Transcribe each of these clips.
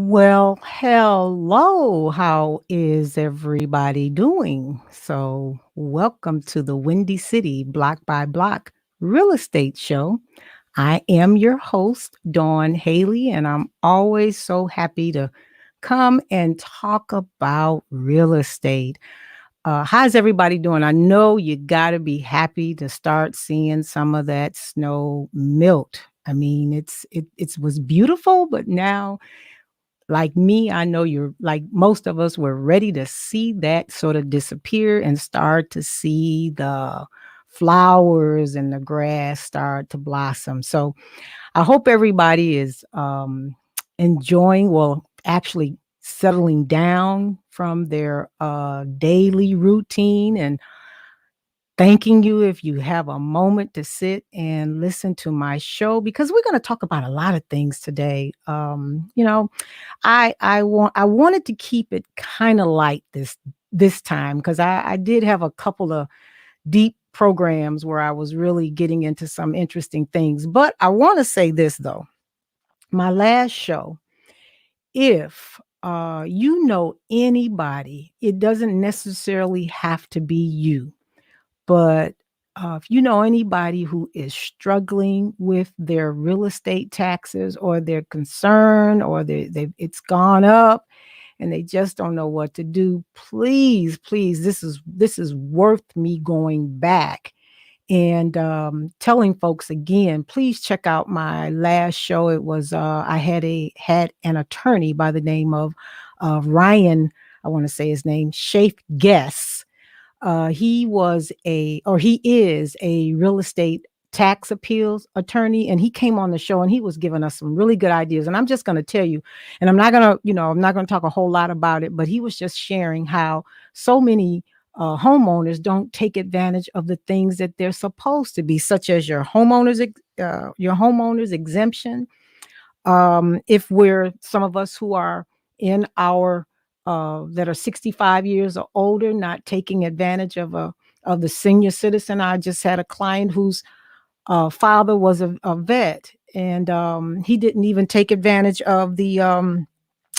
Well, hello. How is everybody doing? So, welcome to the Windy City Block by Block Real Estate Show. I am your host, Dawn Haley, and I'm always so happy to come and talk about real estate. How's everybody doing? I know you got to be happy to start seeing some of that snow melt. I mean, it was beautiful, but now like me, I know you're like most of us were ready to see that sort of disappear and start to see the flowers and the grass start to blossom. So I hope everybody is enjoying, well, actually settling down from their daily routine and thanking you if you have a moment to sit and listen to my show because we're going to talk about a lot of things today. I wanted to keep it kind of light this time because I did have a couple of deep programs where I was really getting into some interesting things. But I want to say this though, my last show, if you know anybody, it doesn't necessarily have to be you, but if you know anybody who is struggling with their real estate taxes or they're concerned or it's gone up and they just don't know what to do, please, this is worth me going back and telling folks again, please check out my last show. It was I had an attorney by the name of Ryan. I want to say his name, Shafe Guess. He is a real estate tax appeals attorney, and he came on the show and he was giving us some really good ideas. And I'm just going to tell you, and I'm not going to talk a whole lot about it, but he was just sharing how so many homeowners don't take advantage of the things that they're supposed to be, such as your homeowners exemption. If we're some of us who are in our that are 65 years or older, not taking advantage of the senior citizen. I just had a client whose father was a vet, and he didn't even take advantage of the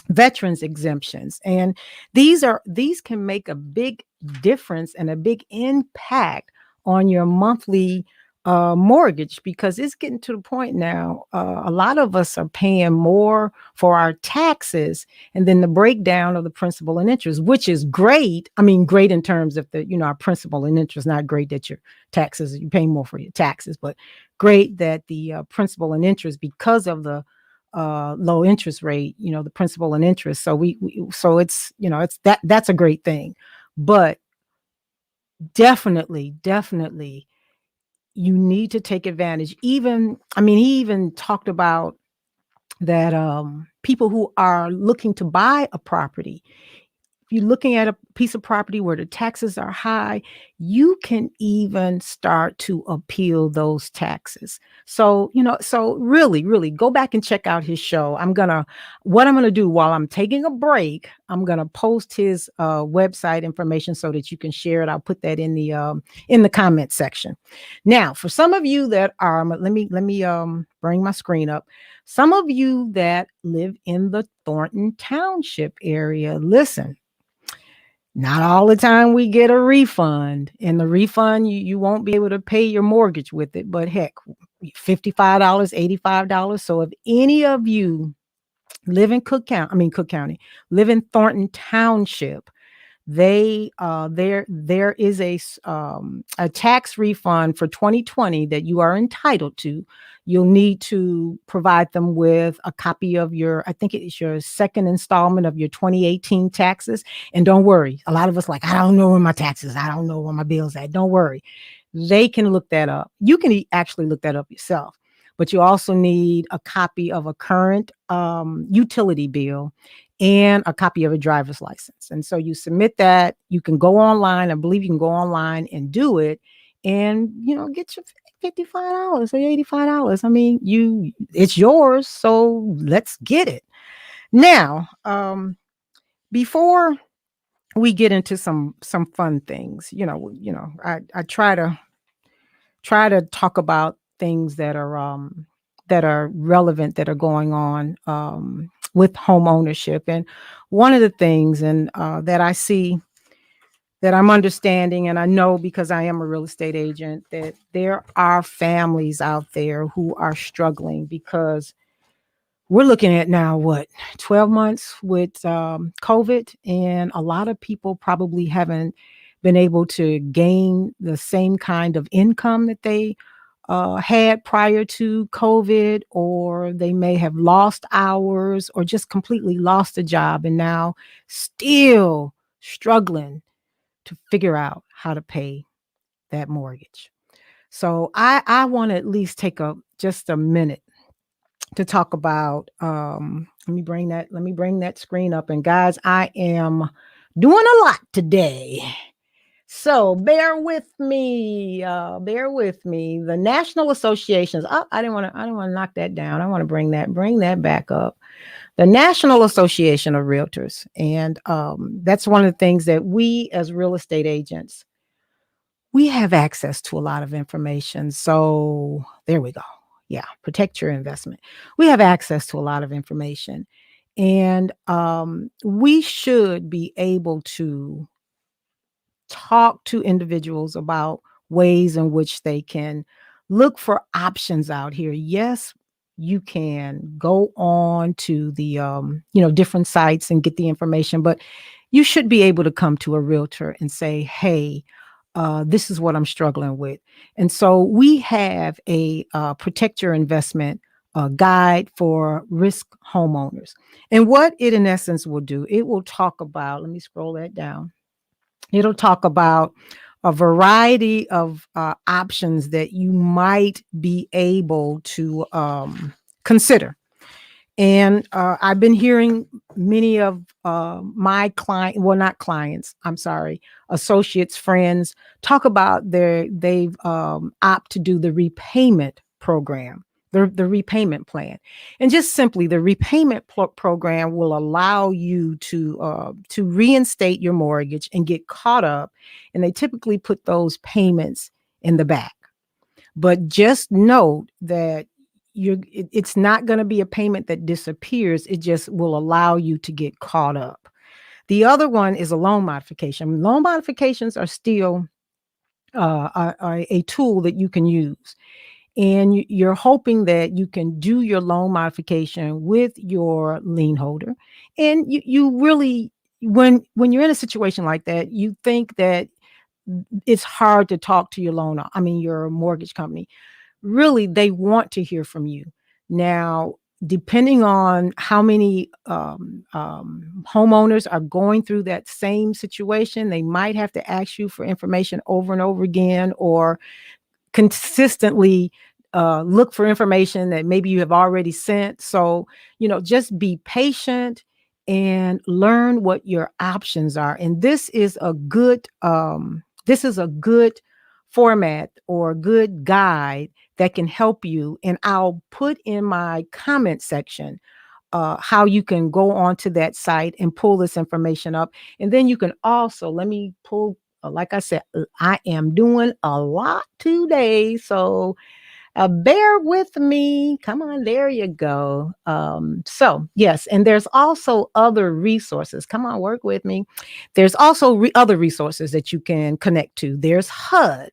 veterans exemptions. And these can make a big difference and a big impact on your monthly mortgage, because it's getting to the point now, a lot of us are paying more for our taxes and then the breakdown of the principal and interest, which is great. I mean, great in terms of our principal and interest, not great that your taxes, you're paying more for your taxes, but great that the principal and interest, because of the low interest rate, the principal and interest. So so that's a great thing. But definitely you need to take advantage. He even talked about that people who are looking to buy a property, if you're looking at a piece of property where the taxes are high, you can even start to appeal those taxes. So, so really go back and check out his show. What I'm going to do while I'm taking a break, I'm going to post his website information so that you can share it. I'll put that in the comment section. Now, for some of you that are, let me bring my screen up. Some of you that live in the Thornton Township area, listen, not all the time we get a refund, and the refund, you won't be able to pay your mortgage with it, but heck, $55, $85. So if any of you live in Cook County, live in Thornton Township, there is a tax refund for 2020 that you are entitled to. You'll need to provide them with a copy of I think it's your second installment of your 2018 taxes. And don't worry, a lot of us like, I don't know where my taxes, I don't know where my bills at. Don't worry, they can look that up. You can actually look that up yourself. But you also need a copy of a current utility bill and a copy of a driver's license. And so you submit that. You can go online. I believe you can go online and do it, and get your $55 or $85. I mean, it's yours. So let's get it. Now, before we get into some fun things, I try to talk about things that are that are relevant that are going on with home ownership. And one of the things and that I see that I'm understanding, and I know because I am a real estate agent, that there are families out there who are struggling because we're looking at now what 12 months with COVID, and a lot of people probably haven't been able to gain the same kind of income that they had prior to COVID, or they may have lost hours or just completely lost a job and now still struggling to figure out how to pay that mortgage. So I want to at least take a just a minute to talk about let me bring that screen up. And guys, I am doing a lot today. So bear with me. The National Associations. Oh, I didn't want to knock that down. I want to bring that back up. The National Association of Realtors. And that's one of the things that we as real estate agents, we have access to a lot of information. So there we go. Yeah, protect your investment. We have access to a lot of information. And we should be able to talk to individuals about ways in which they can look for options out here. Yes, you can go on to the different sites and get the information, but you should be able to come to a realtor and say, hey, this is what I'm struggling with. And so we have a protect your investment guide for risk homeowners. And what it in essence will do, it will talk about, let me scroll that down. It'll talk about a variety of options that you might be able to consider. And I've been hearing many of my not clients, I'm sorry, associates, friends, talk about they've opt to do the repayment program, the repayment plan. And just simply the repayment program will allow you to reinstate your mortgage and get caught up. And they typically put those payments in the back. But just note that it's not going to be a payment that disappears. It just will allow you to get caught up. The other one is a loan modification. Loan modifications are still a tool that you can use. And you're hoping that you can do your loan modification with your lien holder. And you really, when you're in a situation like that, you think that it's hard to talk to your mortgage company. Really, they want to hear from you. Now, depending on how many homeowners are going through that same situation, they might have to ask you for information over and over again, or consistently look for information that maybe you have already sent. So, just be patient and learn what your options are. And this is a good format or a good guide that can help you. And I'll put in my comment section how you can go onto that site and pull this information up. And then you can also, let me pull, like I said, I am doing a lot today. So bear with me. Come on, there you go. So yes, and there's also other resources. Come on, work with me. There's also other resources that you can connect to. There's HUD,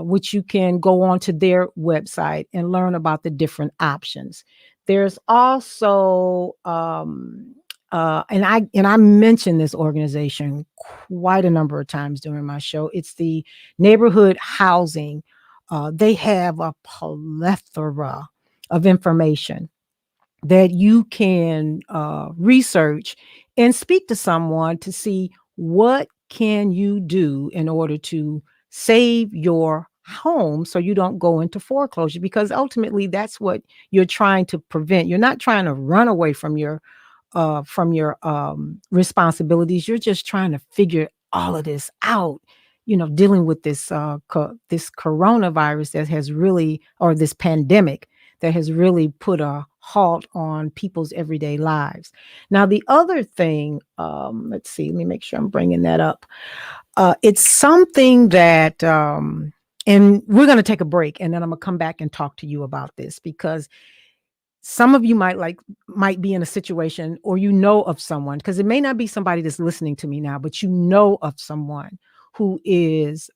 which you can go on to their website and learn about the different options. There's also, and I mentioned this organization quite a number of times during my show. It's the Neighborhood Housing. They have a plethora of information that you can research and speak to someone to see what can you do in order to save your home so you don't go into foreclosure, because ultimately that's what you're trying to prevent. You're not trying to run away from your responsibilities. You're just trying to figure all of this out, dealing with this coronavirus that has really, or this pandemic that has really put a halt on people's everyday lives. Now, the other thing, let me make sure I'm bringing that up. It's something that And we're going to take a break, and then I'm going to come back and talk to you about this, because some of you might be in a situation, or of someone, because it may not be somebody that's listening to me now, but of someone who is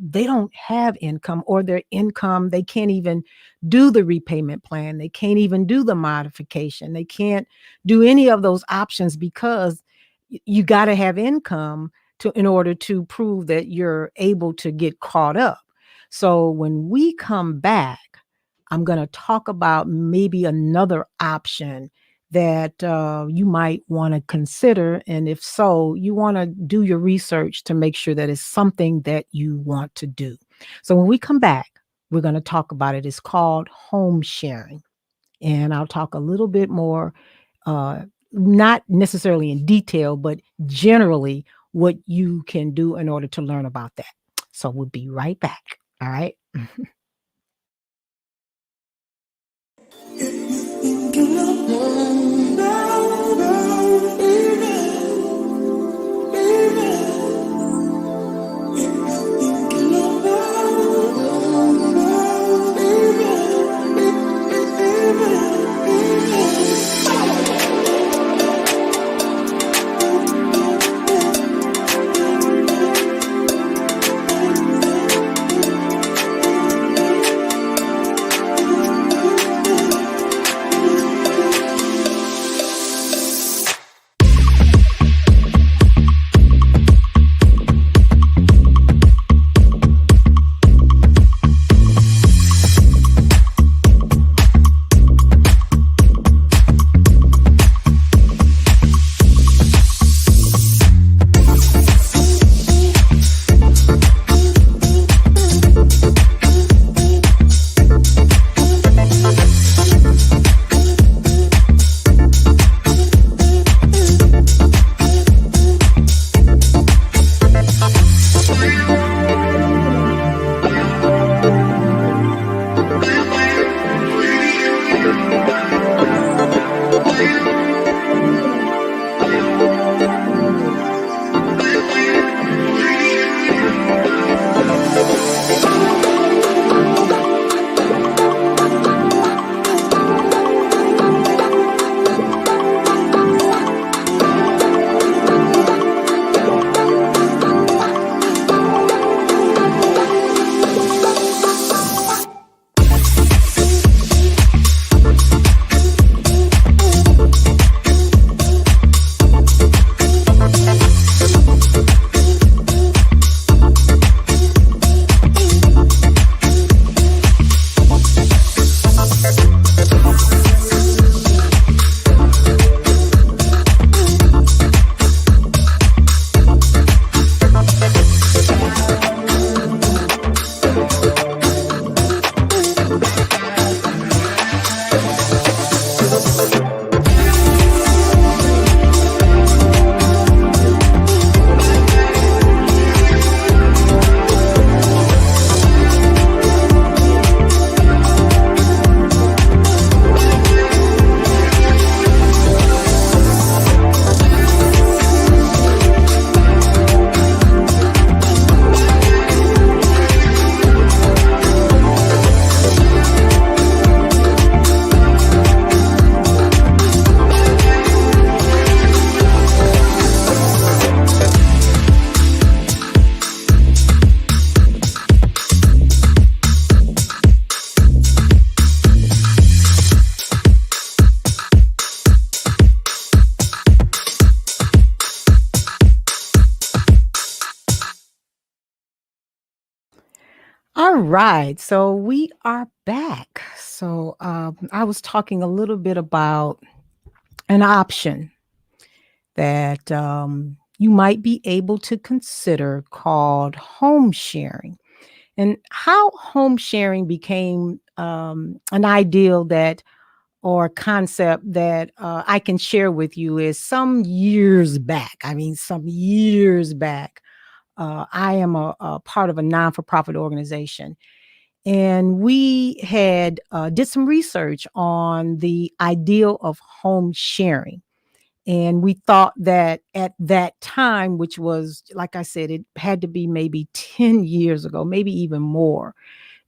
they don't have income, or their income, they can't even do the repayment plan, they can't even do the modification, they can't do any of those options, because you got to have income to in order to prove that you're able to get caught up. So when we come back, I'm going to talk about maybe another option that you might want to consider. And if so, you want to do your research to make sure that it's something that you want to do. So when we come back, we're going to talk about it. It's called home sharing. And I'll talk a little bit more, uh, not necessarily in detail, but generally what you can do in order to learn about that. So we'll be right back. All right. All right, so we are back. So I was talking a little bit about an option that you might be able to consider called home sharing, and how home sharing became an ideal that or concept that I can share with you is some years back. I mean, some years back. I am a part of a non for profit organization, and we had did some research on the ideal of home sharing. And we thought that at that time, which was, like I said, it had to be maybe 10 years ago, maybe even more,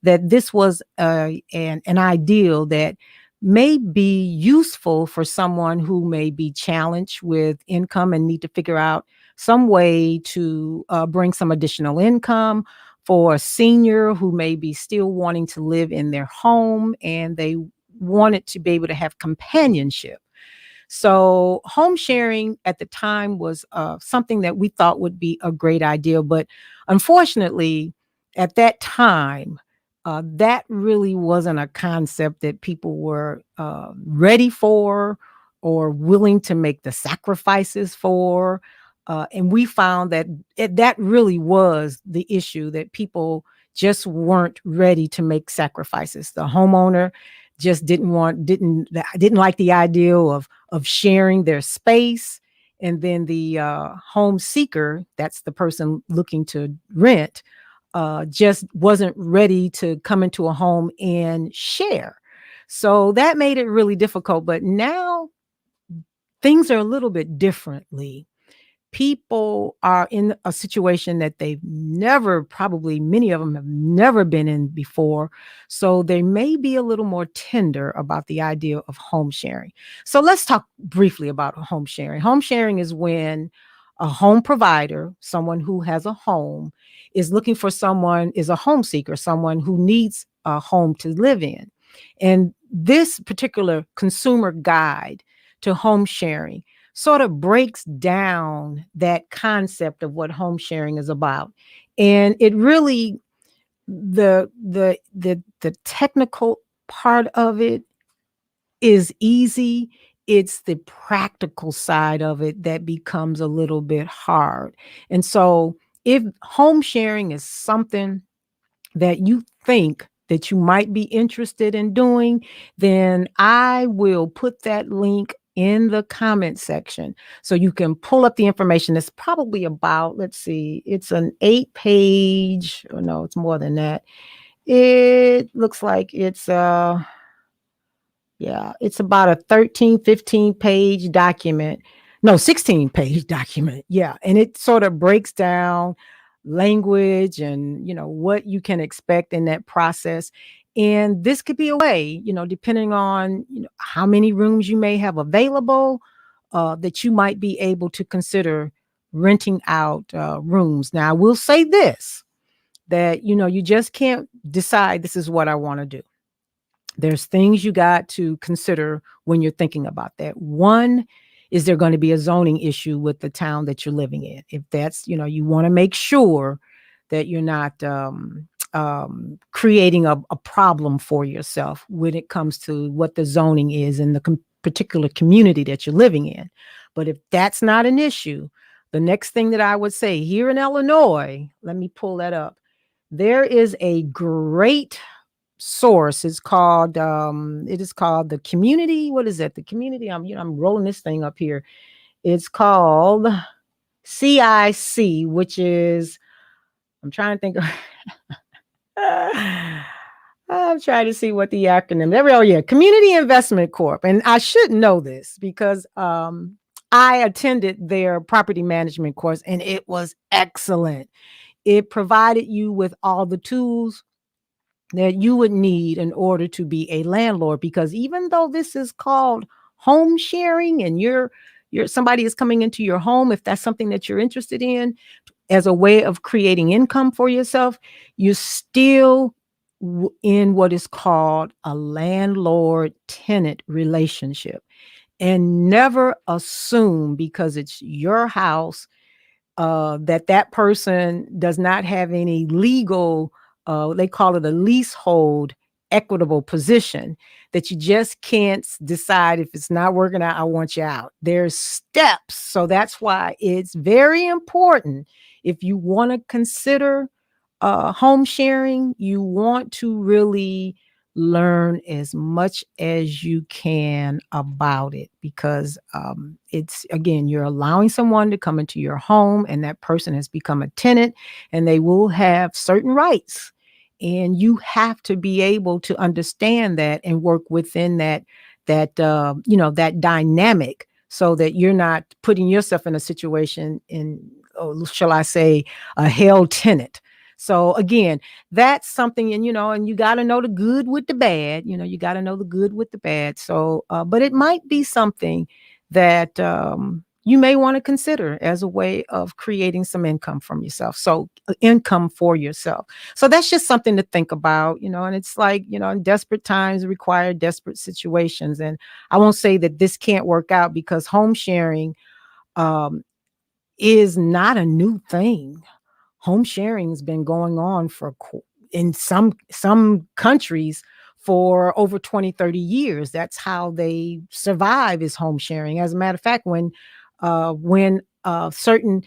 that this was an ideal that may be useful for someone who may be challenged with income and need to figure out some way to bring some additional income, for a senior who may be still wanting to live in their home and they wanted to be able to have companionship. So home sharing at the time was something that we thought would be a great idea. But unfortunately, at that time, that really wasn't a concept that people were ready for or willing to make the sacrifices for. And we found that that really was the issue, that people just weren't ready to make sacrifices. The homeowner just didn't like the idea of sharing their space. And then the home seeker, that's the person looking to rent, just wasn't ready to come into a home and share. So that made it really difficult. But now things are a little bit differently. People are in a situation that they've never, probably many of them have never been in before. So they may be a little more tender about the idea of home sharing. So let's talk briefly about home sharing. Home sharing is when a home provider, someone who has a home, is looking for someone, is a home seeker, someone who needs a home to live in. And this particular consumer guide to home sharing sort of breaks down that concept of what home sharing is about. And it really, the technical part of it is easy. It's the practical side of it that becomes a little bit hard. And so if home sharing is something that you think that you might be interested in doing, then I will put that link in the comment section so you can pull up the information. It's probably about, let's see, it's an 8-page, or no, it's more than that. It looks like it's yeah, it's about a 13, 15-page document. No, 16-page document. Yeah. And it sort of breaks down language and, what you can expect in that process. And this could be a way, depending on, how many rooms you may have available, that you might be able to consider renting out rooms. Now, I will say this, that, you just can't decide this is what I want to do. There's things you got to consider when you're thinking about that. One, is there going to be a zoning issue with the town that you're living in? If that's, you want to make sure that you're not creating a problem for yourself when it comes to what the zoning is in the particular community that you're living in. But if that's not an issue, the next thing that I would say, here in Illinois, let me pull that up. There is a great source. It is called the community. What is it? The community. I'm rolling this thing up here. It's called CIC, which is, I'm trying to think of, I'm trying to see what the acronym. Oh yeah, Community Investment Corp. And I should know this because I attended their property management course and it was excellent. It provided you with all the tools that you would need in order to be a landlord, because even though this is called home sharing and you're somebody is coming into your home, if that's something that you're interested in as a way of creating income for yourself, you're still in what is called a landlord tenant relationship. And never assume because it's your house that person does not have any legal, they call it a leasehold equitable position, that you just can't decide, if it's not working out, I want you out. There's steps. So that's why it's very important, if you want to consider home sharing, you want to really learn as much as you can about it, because it's, again, you're allowing someone to come into your home and that person has become a tenant and they will have certain rights, and you have to be able to understand that and work within that dynamic, so that you're not putting yourself in a situation in, oh, shall I say, a hell tenant. So again, that's something, and and you got to know the good with the bad. You got to know the good with the bad. So, but it might be something that you may want to consider as a way of creating some income from yourself. So, income for yourself. So that's just something to think about. And it's like, in desperate times require desperate situations. And I won't say that this can't work out, because home sharing um, is not a new thing. Home sharing has been going on in some countries for over 20, 30 years. That's how they survive, is home sharing. As a matter of fact, when certain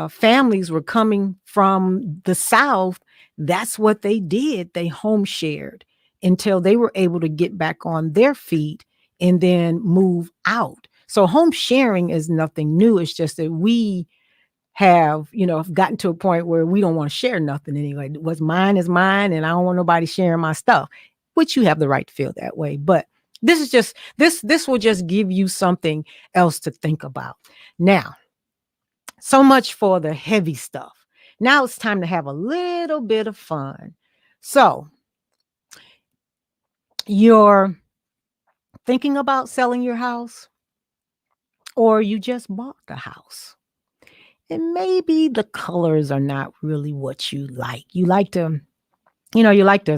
families were coming from the South, that's what they did. They home shared until they were able to get back on their feet and then move out. So home sharing is nothing new. It's just that we have, gotten to a point where we don't want to share nothing anyway. What's mine is mine, and I don't want nobody sharing my stuff, which you have the right to feel that way. But this will just give you something else to think about. Now, so much for the heavy stuff. Now it's time to have a little bit of fun. So, you're thinking about selling your house, or you just bought the house, and maybe the colors are not really what you like. You like to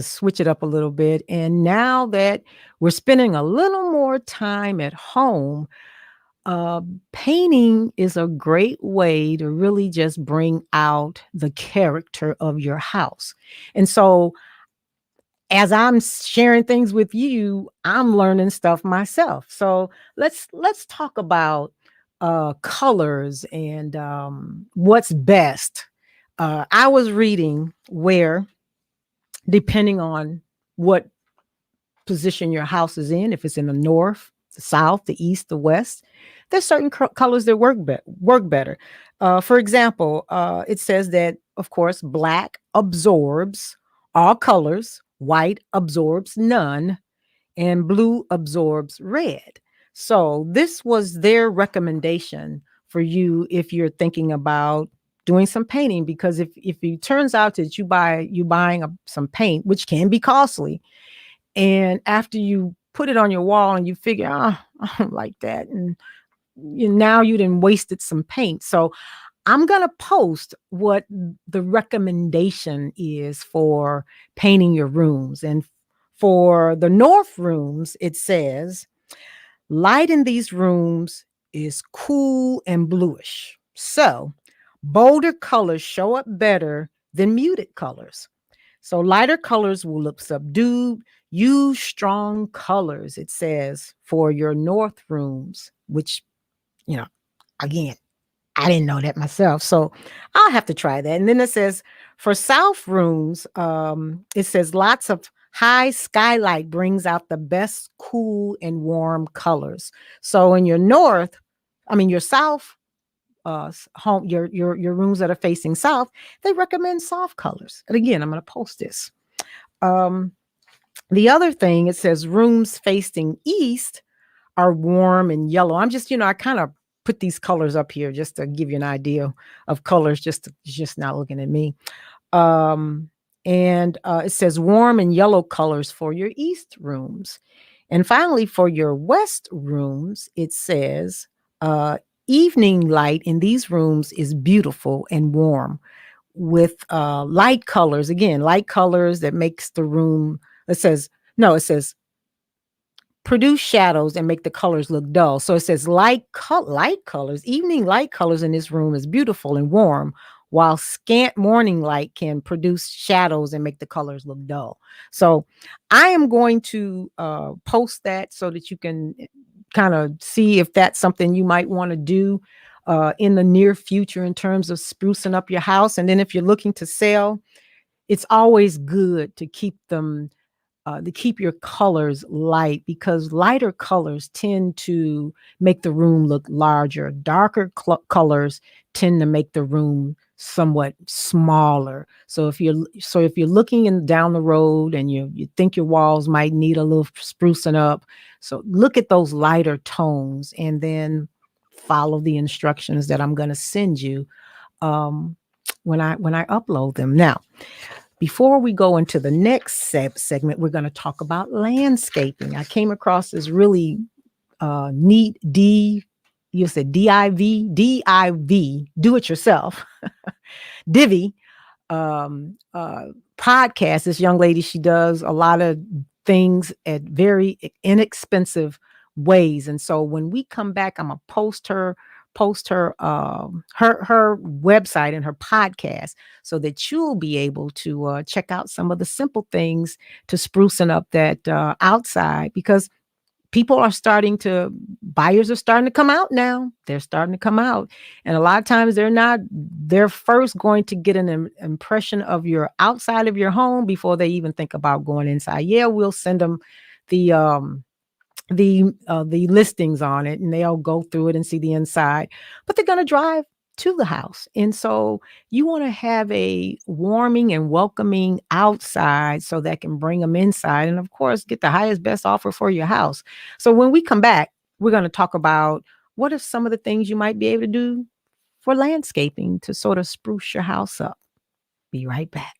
switch it up a little bit. And now that we're spending a little more time at home, uh, painting is a great way to really just bring out the character of your house. And so, as I'm sharing things with you, I'm learning stuff myself. So let's talk about colors and what's best. I was reading where, depending on what position your house is in, if it's in the north, the south, the east, the west, there's certain colors that work better. For example, it says that, of course, black absorbs all colors, white absorbs none, and blue absorbs red. So this was their recommendation for you if you're thinking about doing some painting, because if it turns out that you buying some paint, which can be costly, and after you put it on your wall and you figure, I don't like that, and now you didn't wasted some paint. So I'm going to post what the recommendation is for painting your rooms. And for the north rooms, it says light in these rooms is cool and bluish. So bolder colors show up better than muted colors. So lighter colors will look subdued. Use strong colors, it says, for your north rooms, which, you know, again, I didn't know that myself. So I'll have to try that. And then it says for south rooms, it says lots of high skylight brings out the best cool and warm colors. So in your south home, your rooms that are facing south, they recommend soft colors. And again, I'm going to post this. Um, the other thing, it says rooms facing east are warm and yellow. I kind of put these colors up here just to give you an idea of colors, just not looking at me. Um, and it says warm and yellow colors for your east rooms. And finally, for your west rooms, it says evening light in these rooms is beautiful and warm with light colors. Again, light colors that makes the room, it says, no, it says produce shadows and make the colors look dull. So it says light colors, evening light colors in this room is beautiful and warm, while scant morning light can produce shadows and make the colors look dull. So I am going to post that so that you can kind of see if that's something you might want to do in the near future in terms of sprucing up your house. And then if you're looking to sell, it's always good to keep your colors light, because lighter colors tend to make the room look larger. Darker colors tend to make the room somewhat smaller. So if you're looking down the road and you think your walls might need a little sprucing up, so look at those lighter tones and then follow the instructions that I'm going to send you um, when I upload them. Now, before we go into the next segment, we're going to talk about landscaping. I came across this really neat you said do it yourself, Divi podcast. This young lady, she does a lot of things at very inexpensive ways. And so when we come back, I'm gonna post her website and her podcast so that you'll be able to check out some of the simple things to sprucing up that outside, because buyers are starting to come out now. They're starting to come out. And a lot of times they're first going to get an impression of your outside of your home before they even think about going inside. Yeah, we'll send them the the listings on it and they'll go through it and see the inside, but they're going to drive to the house. And so you want to have a warming and welcoming outside so that can bring them inside and of course get the highest best offer for your house. So when we come back, we're going to talk about what are some of the things you might be able to do for landscaping to sort of spruce your house up. Be right back.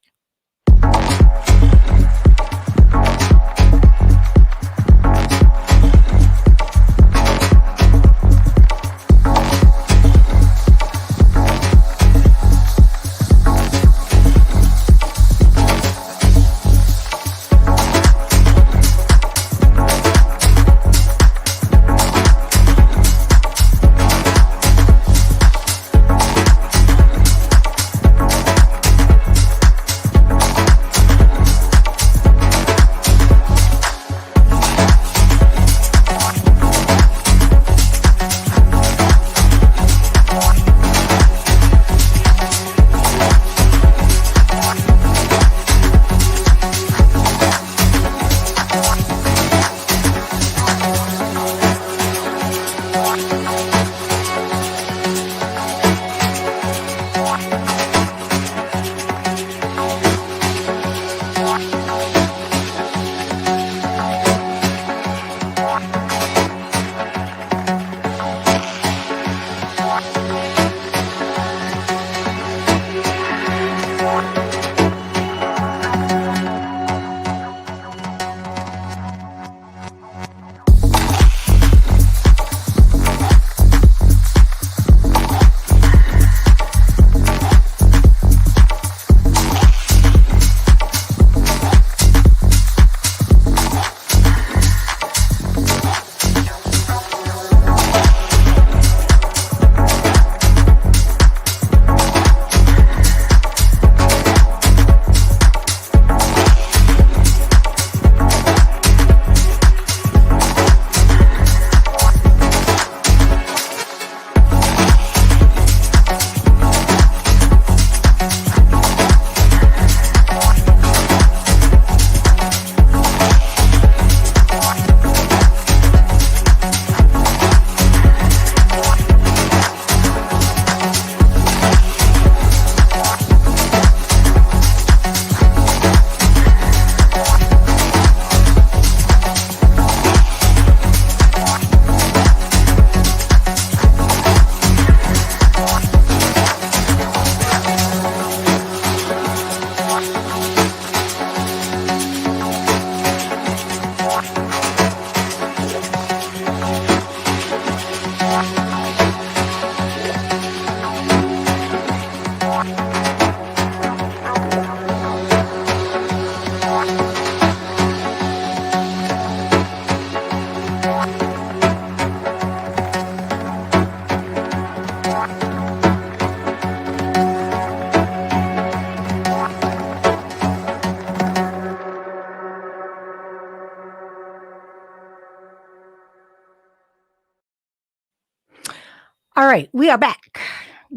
All right, we are back.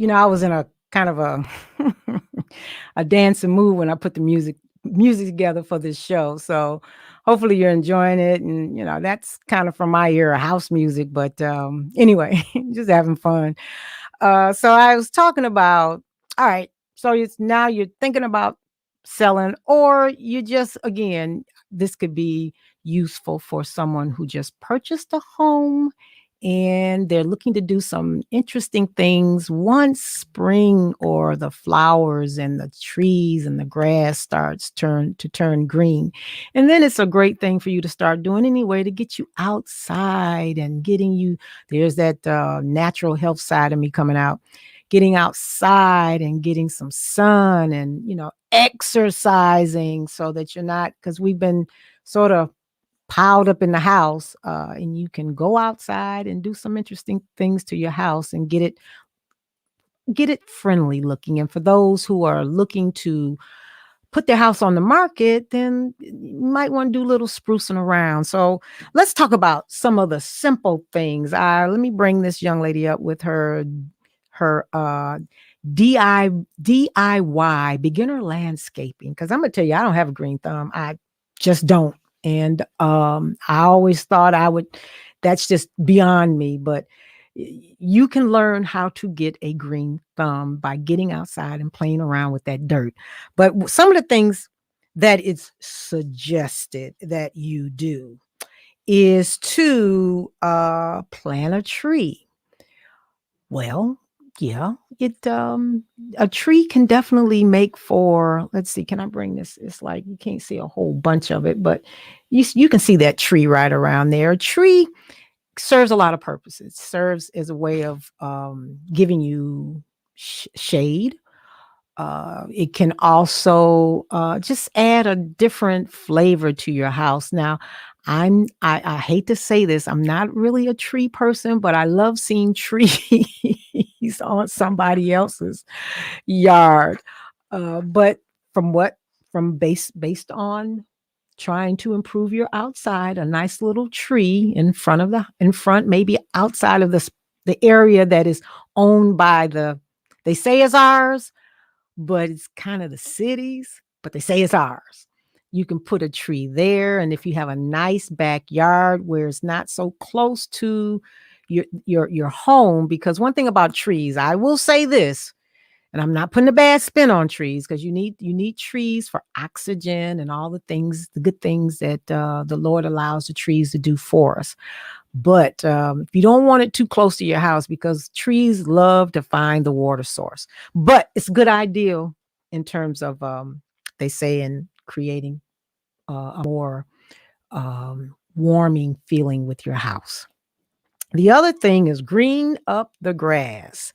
I was in a kind of a a dancing mood when I put the music together for this show. So hopefully you're enjoying it. And that's kind of from my era, house music. But anyway, just having fun. So I was talking about All right. So it's now you're thinking about selling, or you just, again, this could be useful for someone who just purchased a home and they're looking to do some interesting things once spring or the flowers and the trees and the grass starts turn green. And then it's a great thing for you to start doing anyway to get you outside and getting you, there's that natural health side of me coming out, getting outside and getting some sun and, exercising so that you're not, because we've been sort of piled up in the house, and you can go outside and do some interesting things to your house and get it friendly looking. And for those who are looking to put their house on the market, then you might want to do a little sprucing around. So let's talk about some of the simple things. Let me bring this young lady up with her DIY beginner landscaping, because I'm gonna tell you, I don't have a green thumb. I just don't. And I always thought I would, that's just beyond me. But you can learn how to get a green thumb by getting outside and playing around with that dirt. But some of the things that it's suggested that you do is to plant a tree. Well, yeah, it a tree can definitely make for, let's see, can I bring this? It's like you can't see a whole bunch of it, but you can see that tree right around there. A tree serves a lot of purposes. Serves as a way of giving you shade. It can also just add a different flavor to your house. Now, I hate to say this, I'm not really a tree person, but I love seeing trees on somebody else's yard. But from what from based on trying to improve your outside, a nice little tree in front, maybe outside of the area that is owned by they say is ours, but it's kind of the cities, but they say it's ours. You can put a tree there, and if you have a nice backyard where it's not so close to your home, because one thing about trees, I will say this, and I'm not putting a bad spin on trees, because you need trees for oxygen and all the things, the good things that the Lord allows the trees to do for us. But if you don't want it too close to your house, because trees love to find the water source, but it's a good idea in terms of, they say, in creating a more warming feeling with your house. The other thing is green up the grass.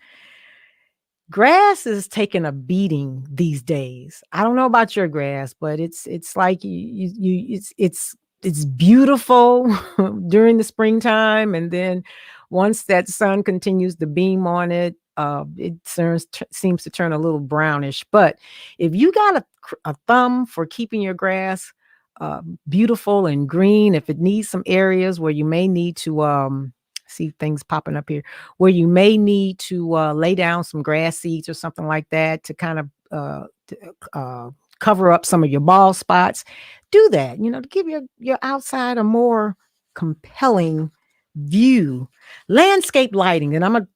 Grass is taking a beating these days. I don't know about your grass, but it's like it's beautiful during the springtime, and then once that sun continues to beam on it, seems to turn a little brownish. But if you got a thumb for keeping your grass beautiful and green, if it needs some areas where you may need to see things popping up here, where you may need to lay down some grass seeds or something like that to kind of cover up some of your bald spots, do that, to give your outside a more compelling view. Landscape lighting, and I'm going to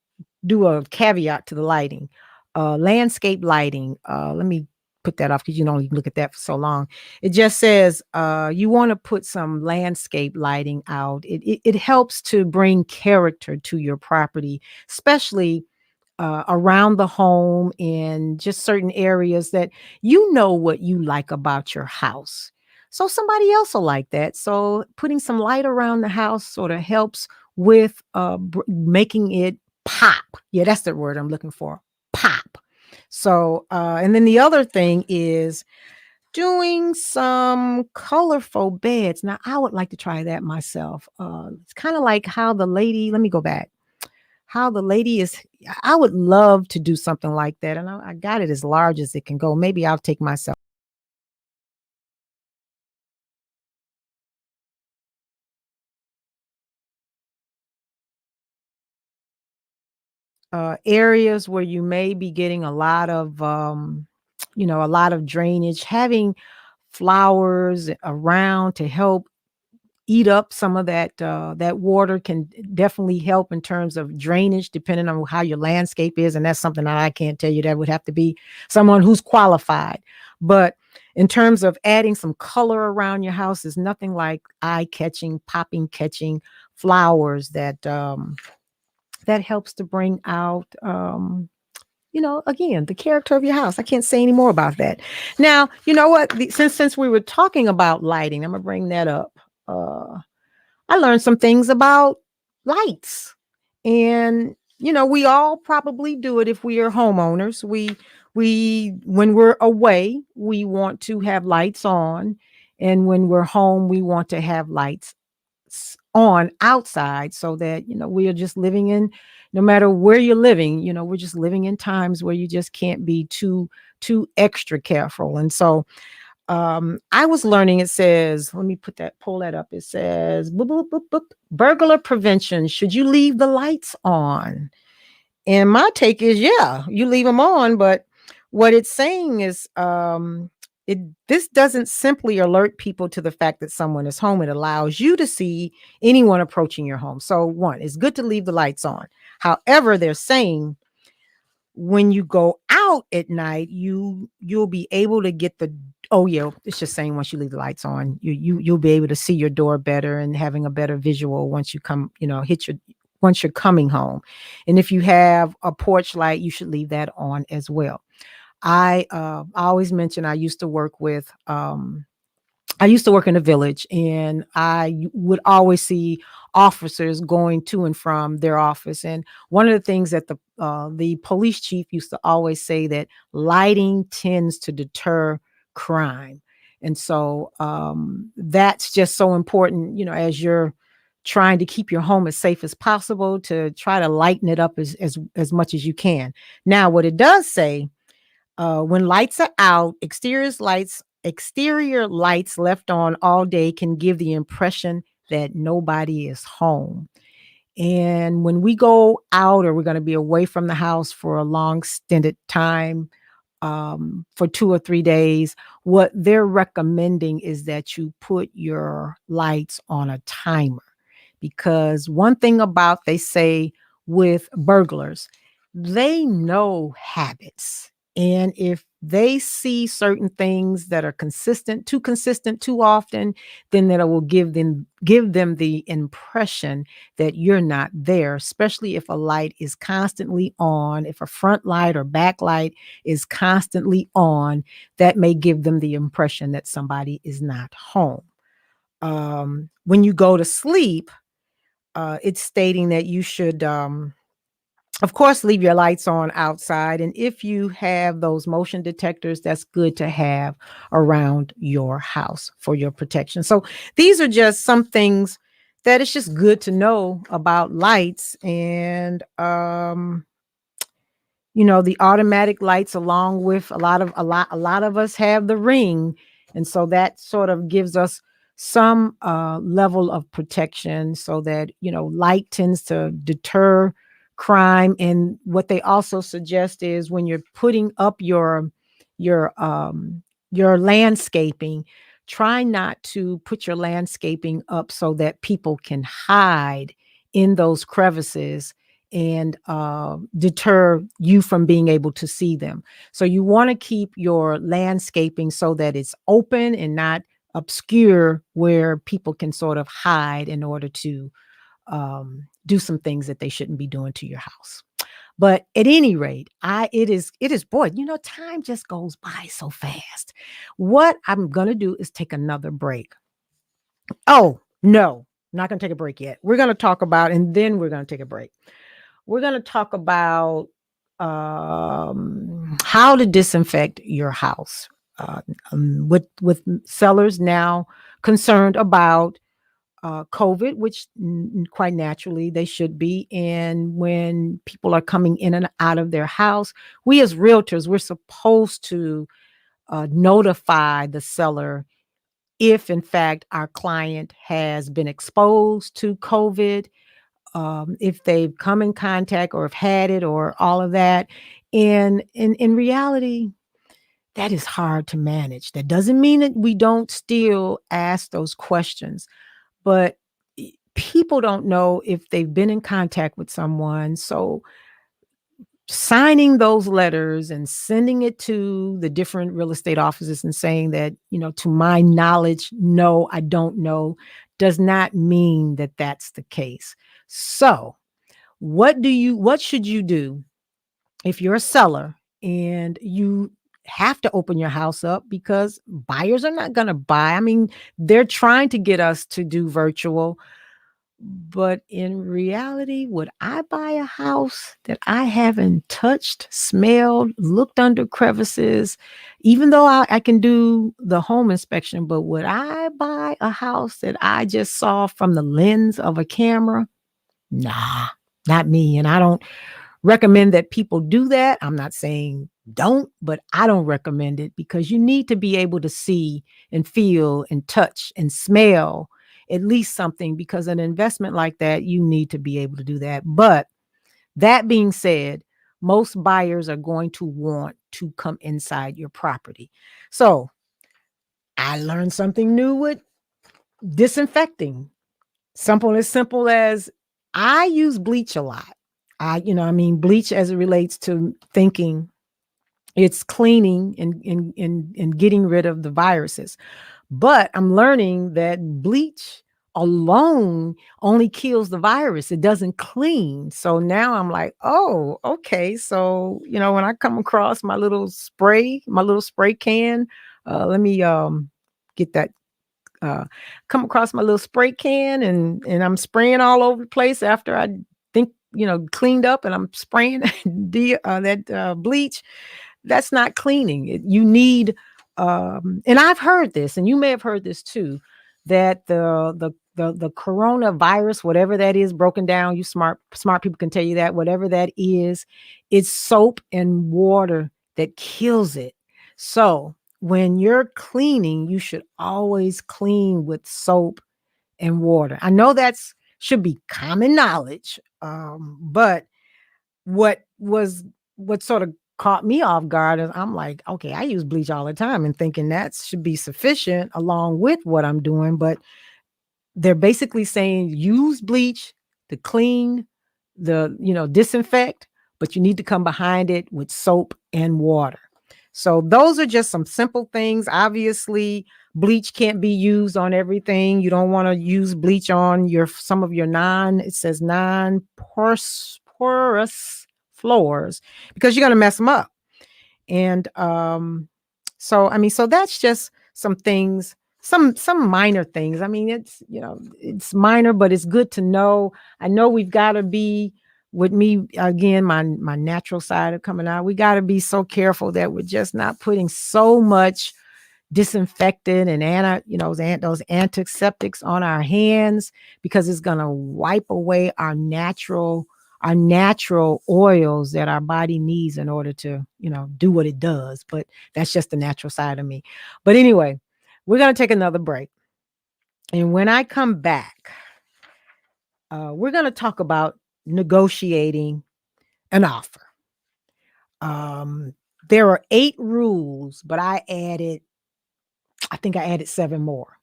do a caveat to the lighting. Landscape lighting, let me put that off, because you can only look at that for so long. It just says you want to put some landscape lighting out. It helps to bring character to your property, especially around the home, in just certain areas that what you like about your house. So somebody else will like that. So putting some light around the house sort of helps with making it pop. Yeah, that's the word I'm looking for. Pop. So, and then the other thing is doing some colorful beds. Now, I would like to try that myself. It's kind of like how the lady, let me go back. How the lady is, I would love to do something like that. And I got it as large as it can go. Maybe I'll take myself areas where you may be getting a lot of, a lot of drainage, having flowers around to help eat up some of that water, can definitely help in terms of drainage, depending on how your landscape is. And that's something that I can't tell you. That would have to be someone who's qualified. But in terms of adding some color around your house, is nothing like eye-catching, popping, catching flowers that helps to bring out, again, the character of your house. I can't say any more about that. Now, you know what? Since we were talking about lighting, I'm gonna bring that up. I learned some things about lights, and we all probably do it if we are homeowners. We when we're away, we want to have lights on, and when we're home, we want to have lights on outside, so that we are just living in, no matter where you're living, we're just living in times where you just can't be too extra careful. And so I was learning, it says, let me pull that up. It says, boop, boop, boop, boop, burglar prevention, should you leave the lights on? And my take is, yeah, you leave them on. But what it's saying is, this doesn't simply alert people to the fact that someone is home. It allows you to see anyone approaching your home. So one, it's good to leave the lights on. However, they're saying when you go out at night, you'll be able to get the, oh yeah, it's just saying once you leave the lights on, you'll be able to see your door better and having a better visual once you come, once you're coming home. And if you have a porch light, you should leave that on as well. I always mention I used to work in a village, and I would always see officers going to and from their office. And one of the things that the police chief used to always say, that lighting tends to deter crime. And so that's just so important, as you're trying to keep your home as safe as possible, to try to lighten it up as much as you can. Now, what it does say, when lights are out, exterior lights left on all day can give the impression that nobody is home. And when we go out, or we're going to be away from the house for a long extended time, for 2 or 3 days, what they're recommending is that you put your lights on a timer. Because one thing about, they say, with burglars, they know habits. And if they see certain things that are too consistent, too often, then that will give them the impression that you're not there, especially if a light is constantly on, if a front light or back light is constantly on, that may give them the impression that somebody is not home. When you go to sleep, it's stating that you should, of course, leave your lights on outside. And if you have those motion detectors, that's good to have around your house for your protection. So these are just some things that it's just good to know about lights. And the automatic lights, along with a lot of us have the ring, and so that sort of gives us some level of protection, so that light tends to deter crime. And what they also suggest is, when you're putting up your landscaping, try not to put your landscaping up so that people can hide in those crevices, and deter you from being able to see them. So you want to keep your landscaping so that it's open and not obscure, where people can sort of hide in order to do some things that they shouldn't be doing to your house. But at any rate, it is boy, time just goes by so fast. What I'm gonna do is take another break. Oh no, not gonna take a break yet. We're gonna talk about, and then we're gonna take a break. We're going to talk about how to disinfect your house. With sellers now concerned about COVID, which quite naturally they should be. And when people are coming in and out of their house, we as realtors, we're supposed to notify the seller if, in fact, our client has been exposed to COVID, if they've come in contact or have had it, or all of that. And in reality, that is hard to manage. That doesn't mean that we don't still ask those questions, but people don't know if they've been in contact with someone. So signing those letters and sending it to the different real estate offices and saying that, to my knowledge, no, I don't know, does not mean that that's the case. So what should you do if you're a seller and you have to open your house up because buyers are not going to buy? I mean, they're trying to get us to do virtual, but in reality, would I buy a house that I haven't touched, smelled, looked under crevices, even though I can do the home inspection? But would I buy a house that I just saw from the lens of a camera? Nah, not me. And I don't recommend that people do that. I'm not saying don't, but I don't recommend it because you need to be able to see and feel and touch and smell at least something, because an investment like that, you need to be able to do that. But that being said, most buyers are going to want to come inside your property. So I learned something new with disinfecting. Simple as I use bleach a lot. Bleach as it relates to thinking it's cleaning and getting rid of the viruses. But I'm learning that bleach alone only kills the virus. It doesn't clean. So now I'm like, oh, okay. So, when I come across my little spray can, let me get that come across my little spray can and I'm spraying all over the place after I think, cleaned up, and I'm spraying that bleach. That's not cleaning. You need, and I've heard this, and you may have heard this too, that the coronavirus, whatever that is, broken down, you smart people can tell you that, whatever that is, it's soap and water that kills it. So when you're cleaning, you should always clean with soap and water. I know that's should be common knowledge, but what sort of caught me off guard is I'm like, okay, I use bleach all the time and thinking that should be sufficient along with what I'm doing, but they're basically saying use bleach to clean disinfect, but you need to come behind it with soap and water. So those are just some simple things. Obviously, bleach can't be used on everything. You don't want to use bleach on some of your non-porous floors because you're going to mess them up. And so that's just some things, some minor things. I mean, it's minor, but it's good to know. I know we've got to be, with me again, my natural side of coming out, we got to be so careful that we're just not putting so much disinfectant and those antiseptics on our hands, because it's going to wipe away our natural oils that our body needs in order to do what it does. But that's just the natural side of me. But anyway, we're going to take another break, and when I come back, we're going to talk about negotiating an offer. There are 8 rules, but I think I added 7 more,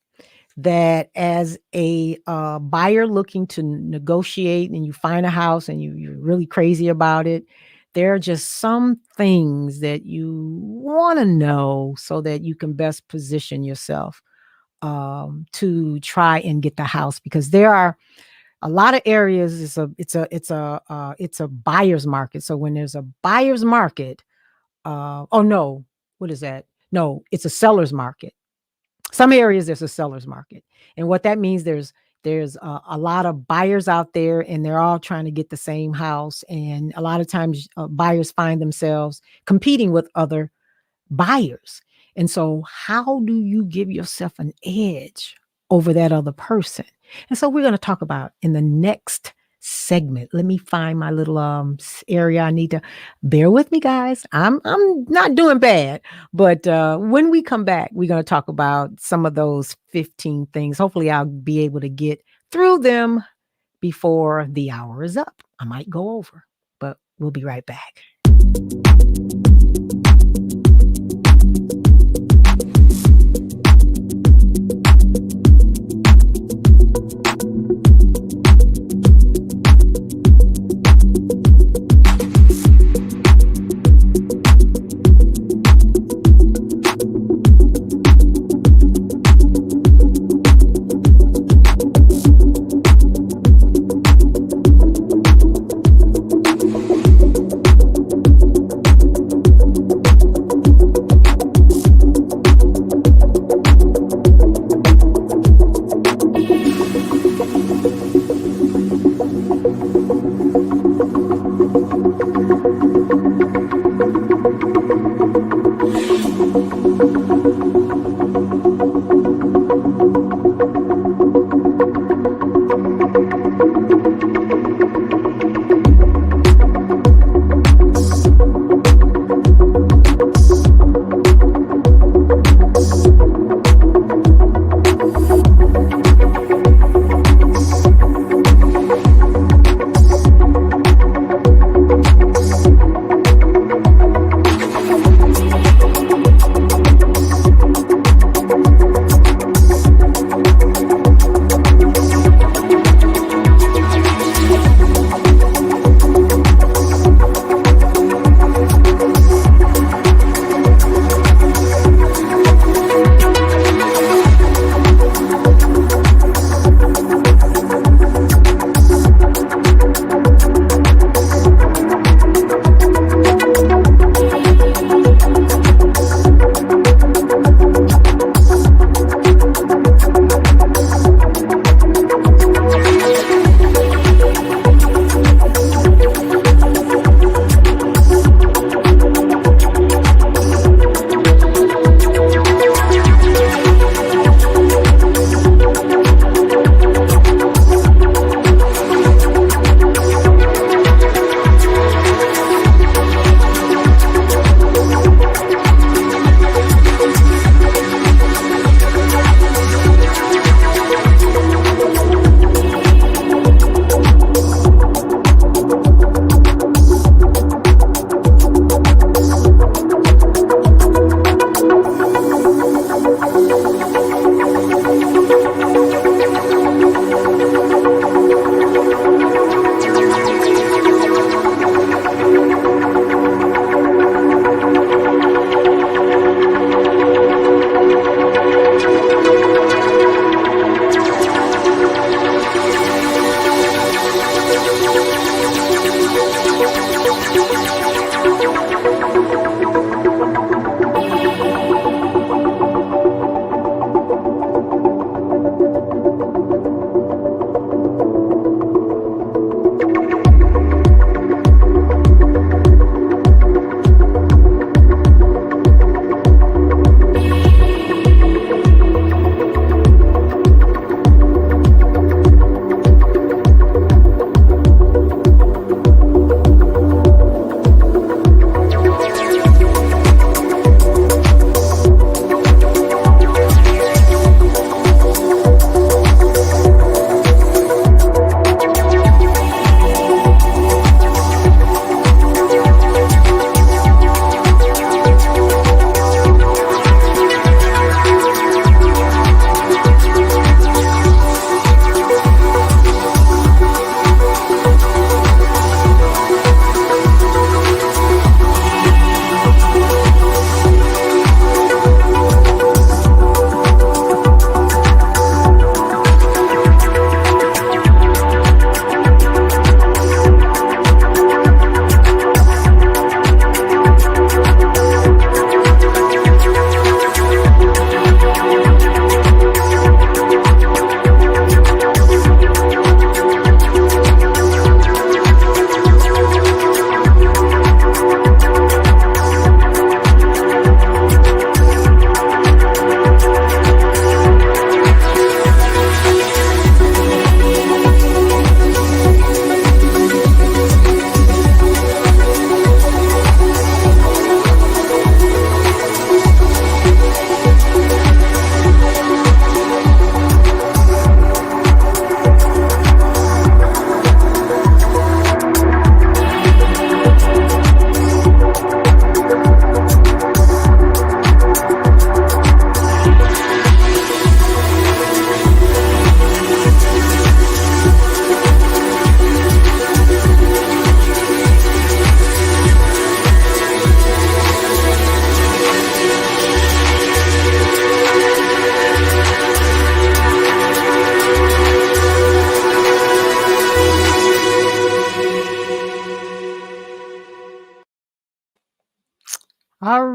that as a buyer looking to negotiate, and you find a house and you're really crazy about it, there are just some things that you want to know so that you can best position yourself to try and get the house, because there are a lot of areas. It's a buyer's market. So when there's a buyer's market, oh no, what is that? No, it's a seller's market. Some areas there's a seller's market, and what that means, there's a lot of buyers out there, and they're all trying to get the same house. And a lot of times buyers find themselves competing with other buyers. And so how do you give yourself an edge over that other person? And so we're going to talk about in the next segment. Let me find my little area. I need to bear with me, guys. I'm not doing bad, but when we come back, we're going to talk about some of those 15 things. Hopefully I'll be able to get through them before the hour is up. I might go over, but we'll be right back.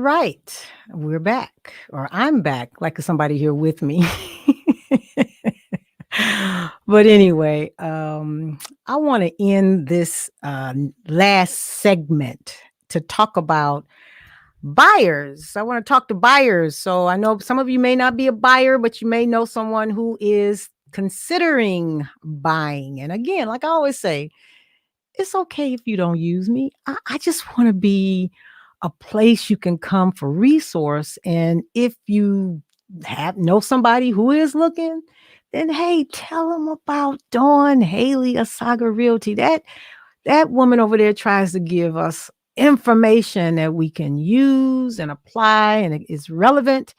right. We're back, or I'm back, like somebody here with me. But anyway, I want to end this last segment to talk about buyers. I want to talk to buyers. So I know some of you may not be a buyer, but you may know someone who is considering buying. And again, like I always say, it's okay if you don't use me. I just want to be a place you can come for resource. And if you have know somebody who is looking, then hey, tell them about Dawn Haley, Asaga Realty. That woman over there tries to give us information that we can use and apply, and it is relevant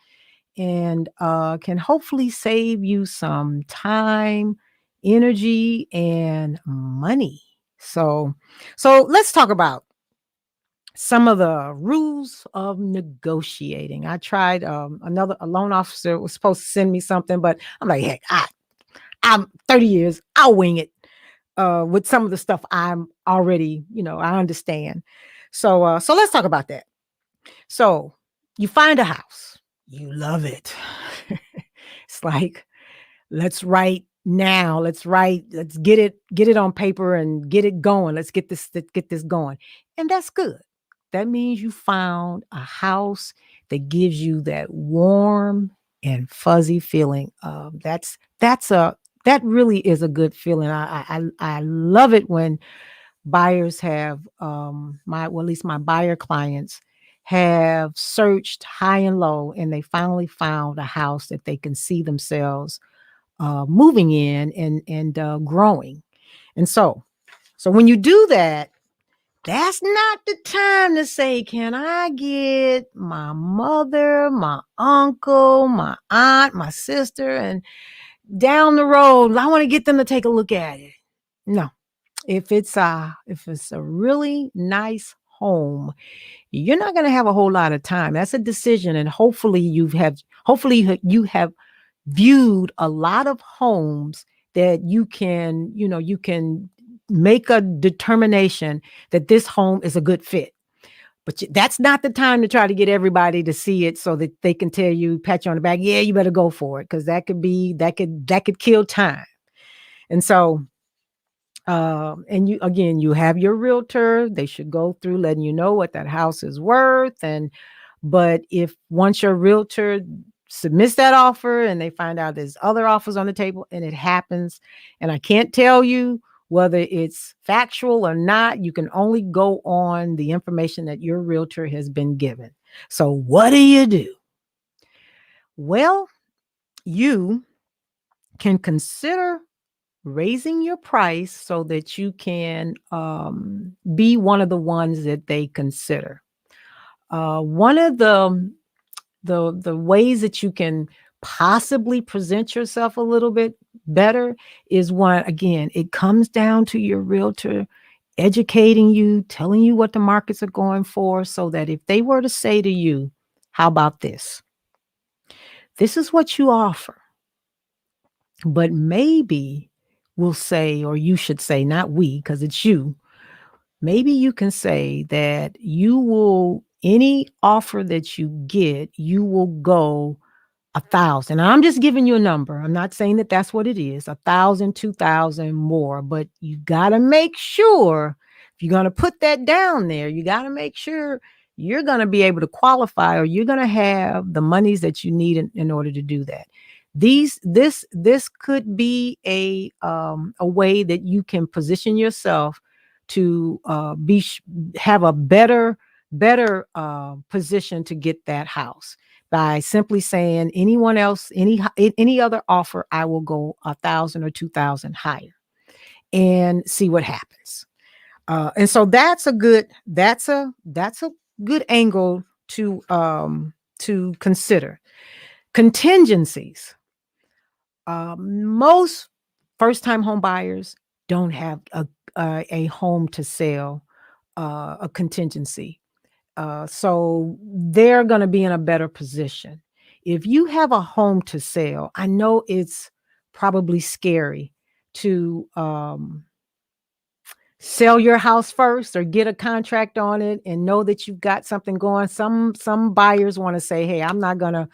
and can hopefully save you some time, energy, and money. So let's talk about some of the rules of negotiating. I tried a loan officer was supposed to send me something, but I'm like, heck, I'm 30 years, I'll wing it with some of the stuff I'm already, I understand. So let's talk about that. So you find a house, you love it. It's like, let's write now. Let's get it on paper and get it going. Let's get this going. And that's good. That means you found a house that gives you that warm and fuzzy feeling. That really is a good feeling. I love it when buyers have at least my buyer clients have searched high and low, and they finally found a house that they can see themselves moving in and growing. And so when you do that, that's not the time to say, can I get my mother, my uncle, my aunt, my sister, and down the road, I want to get them to take a look at it. No. If it's a really nice home, you're not going to have a whole lot of time. That's a decision, and hopefully you have viewed a lot of homes that you can make a determination that this home is a good fit. But that's not the time to try to get everybody to see it so that they can tell you, pat you on the back, yeah, you better go for it, because that could kill time. And so and you have your realtor. They should go through letting you know what that house is worth. But if once your realtor submits that offer and they find out there's other offers on the table, and it happens, and I can't tell you whether it's factual or not, you can only go on the information that your realtor has been given. So what do? Well, you can consider raising your price so that you can be one of the ones that they consider. One of the ways that you can possibly present yourself a little bit better is one, again, it comes down to your realtor educating you, telling you what the markets are going for, so that if they were to say to you, how about this? This is what you offer. But maybe we'll say, or you should say, not we, because it's you. Maybe you can say that any offer that you get, you will go 1,000. I'm just giving you a number. I'm not saying that that's what it is, 1,000, 2,000 more, but you got to make sure if you're going to put that down there, you got to make sure you're going to be able to qualify, or you're going to have the monies that you need in order to do that. This could be a way that you can position yourself to have a better position to get that house, by simply saying, anyone else, any other offer, I will go 1,000 or 2,000 higher, and see what happens. And so that's a good angle to consider. Contingencies. Most first-time home buyers don't have a home to sell, a contingency. So they're going to be in a better position. If you have a home to sell, I know it's probably scary to sell your house first or get a contract on it and know that you've got something going. Some buyers want to say, hey, I'm not gonna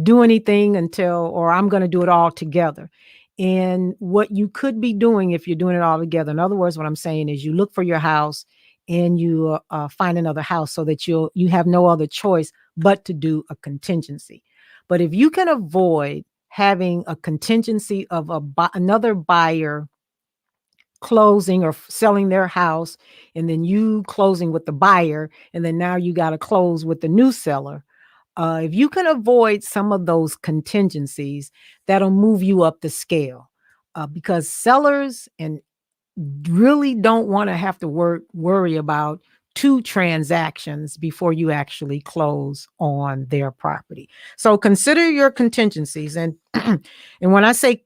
do anything until, or I'm gonna do it all together. And what you could be doing if you're doing it all together, in other words, what I'm saying is you look for your house and you find another house so that you have no other choice but to do a contingency. But if you can avoid having a contingency of another buyer closing or selling their house, and then you closing with the buyer, and then now you got to close with the new seller. If you can avoid some of those contingencies, that'll move you up the scale, because sellers and really don't want to have to worry about two transactions before you actually close on their property. So consider your contingencies. And and when I say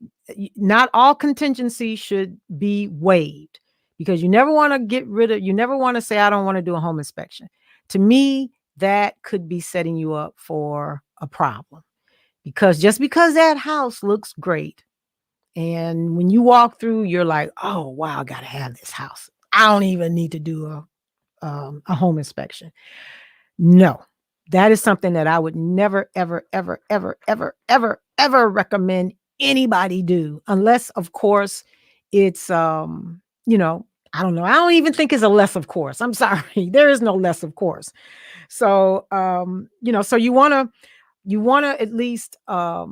not all contingencies should be waived, because you never want to you never want to say, I don't want to do a home inspection. To me, that could be setting you up for a problem, because just because that house looks great, and when you walk through, you're like, oh, wow, I got to have this house. I don't even need to do a home inspection. No, that is something that I would never, ever, ever, ever, ever, ever, ever recommend anybody do, unless, of course, it's, I don't know. I don't even think it's a less of course. I'm sorry. There is no less of course. So, so you want to at least, as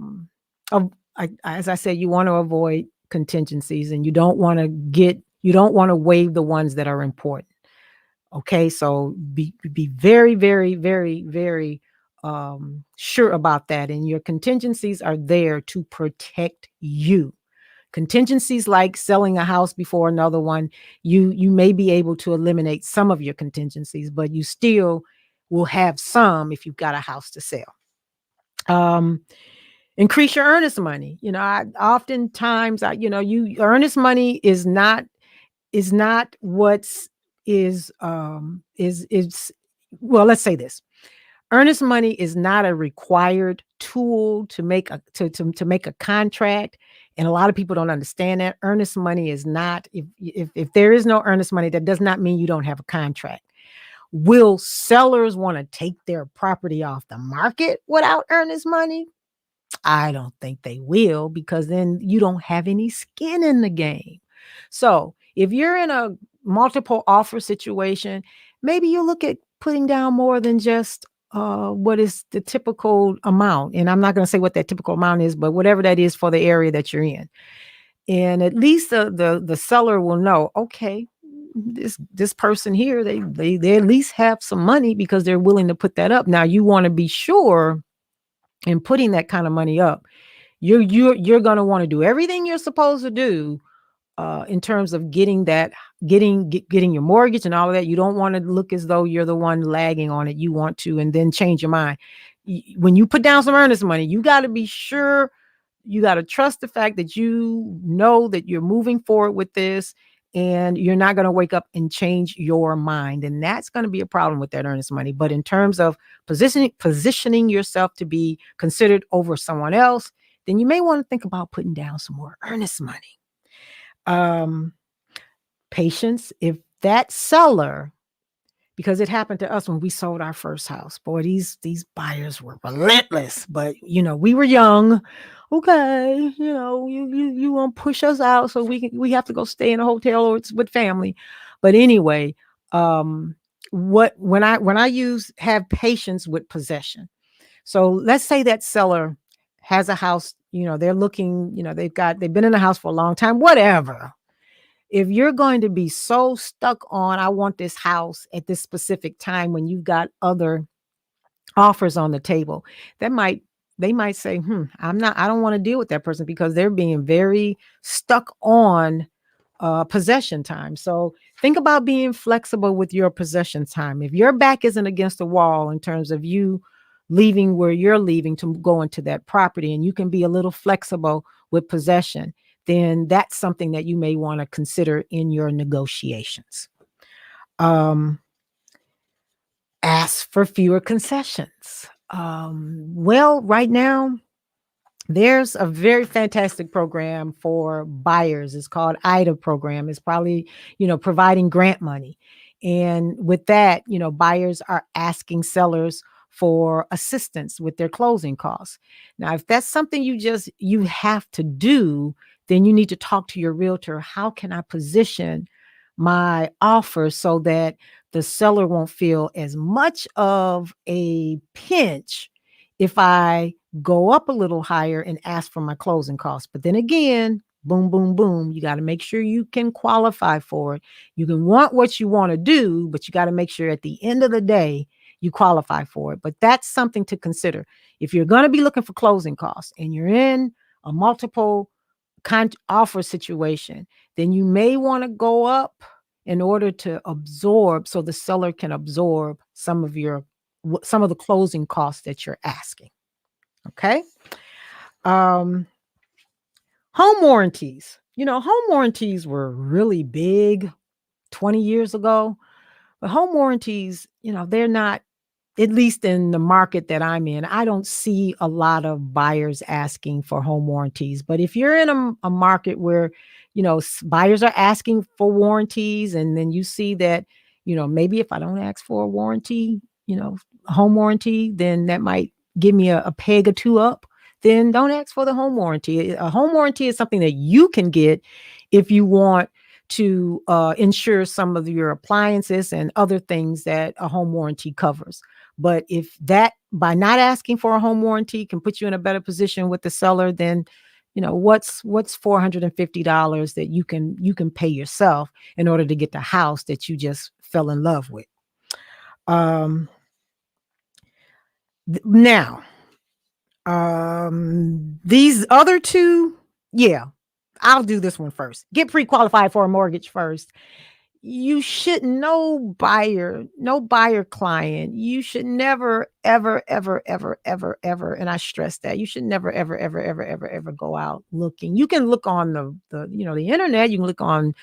I said, you want to avoid contingencies, and you don't want to waive the ones that are important. Okay, so be very, very, very, very sure about that, and your contingencies are there to protect you. Contingencies like selling a house before another one, you may be able to eliminate some of your contingencies, but you still will have some if you've got a house to sell. Um, Increase your earnest money. I oftentimes, you earnest money is not what's is well, let's say this. Earnest money is not a required tool to make to make a contract. And a lot of people don't understand that. Earnest money is not, if there is no earnest money, that does not mean you don't have a contract. Will sellers want to take their property off the market without earnest money? I don't think they will, because then you don't have any skin in the game. So if you're in a multiple offer situation, maybe you look at putting down more than just what is the typical amount. And I'm not going to say what that typical amount is, but whatever that is for the area that you're in. And at least the seller will know, okay, this person here, they at least have some money because they're willing to put that up. Now you want to be sure in putting that kind of money up, you're going to want to do everything you're supposed to do in terms of getting your mortgage and all of that. You don't want to look as though you're the one lagging on it. You want to, and then change your mind. When you put down some earnest money, you got to be sure, you got to trust the fact that you know that you're moving forward with this, and you're not going to wake up and change your mind. And that's going to be a problem with that earnest money. But in terms of positioning yourself to be considered over someone else, then you may want to think about putting down some more earnest money. Um, Patience. If that seller, because it happened to us when we sold our first house, boy, these buyers were relentless. But we were young. Okay, you want to push us out so we have to go stay in a hotel or it's with family. But anyway, when I have patience with possession. So let's say that seller has a house, they're looking, they've been in the house for a long time, whatever. If you're going to be so stuck on, I want this house at this specific time, when you've got other offers on the table, they might say, I don't want to deal with that person, because they're being very stuck on possession time. So think about being flexible with your possession time. If your back isn't against the wall in terms of you leaving where you're leaving to go into that property, and you can be a little flexible with possession, then that's something that you may want to consider in your negotiations. Ask for fewer concessions. Well, right now, There's a very fantastic program for buyers. It's called IDA program. It's probably, providing grant money. And with that, buyers are asking sellers for assistance with their closing costs. Now, if that's something you have to do, then you need to talk to your realtor. How can I position my offer so that the seller won't feel as much of a pinch if I go up a little higher and ask for my closing costs? But then again, boom, boom, boom, you got to make sure you can qualify for it. You can want what you want to do, but you got to make sure at the end of the day, you qualify for it. But that's something to consider. If you're going to be looking for closing costs and you're in a multiple offer situation, then you may want to go up in order to absorb, so the seller can absorb some of the closing costs that you're asking. Okay. Um, Home warranties. Home warranties were really big 20 years ago, but home warranties, they're not, at least in the market that I'm in, I don't see a lot of buyers asking for home warranties. But if you're in a market where, buyers are asking for warranties, and then you see that, maybe if I don't ask for a warranty, home warranty, then that might give me a peg or two up, then don't ask for the home warranty. A home warranty is something that you can get if you want to insure some of your appliances and other things that a home warranty covers. But if that, by not asking for a home warranty, can put you in a better position with the seller, then what's $450 that you can pay yourself in order to get the house that you just fell in love with. Um, Now, these other two, yeah, I'll do this one first. Get pre-qualified for a mortgage first. You should, no buyer client, you should never ever ever ever ever ever, and I stress that, you should never ever ever ever ever ever go out looking. You can look on the internet, you can look on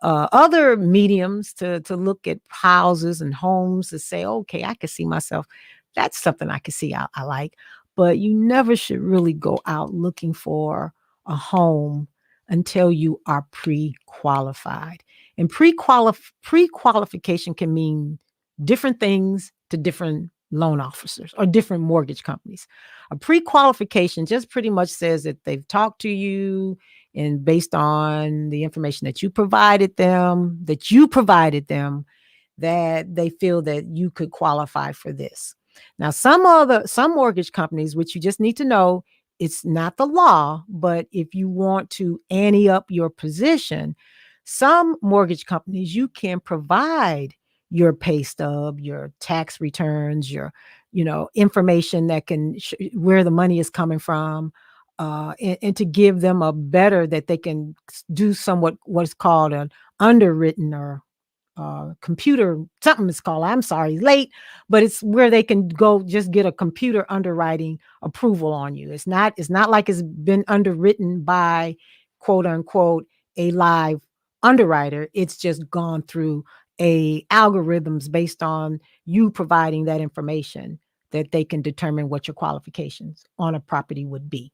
other mediums to look at houses and homes to say, okay, I could see myself. That's something I could see I like. But you never should really go out looking for a home until you are pre-qualified. And pre-qualification can mean different things to different loan officers or different mortgage companies. A pre-qualification just pretty much says that they've talked to you, and based on the information that you provided them, that they feel that you could qualify for this. Now, some mortgage companies, which you just need to know, it's not the law, but if you want to ante up your position, some mortgage companies, you can provide your pay stub, your tax returns, your information that can where the money is coming from, and to give them a better, that they can do somewhat what's called an underwritten or computer, something is called, I'm sorry, late, but it's where they can go just get a computer underwriting approval on you. It's not like it's been underwritten by, quote unquote, a live underwriter. It's just gone through a algorithms based on you providing that information, that they can determine what your qualifications on a property would be.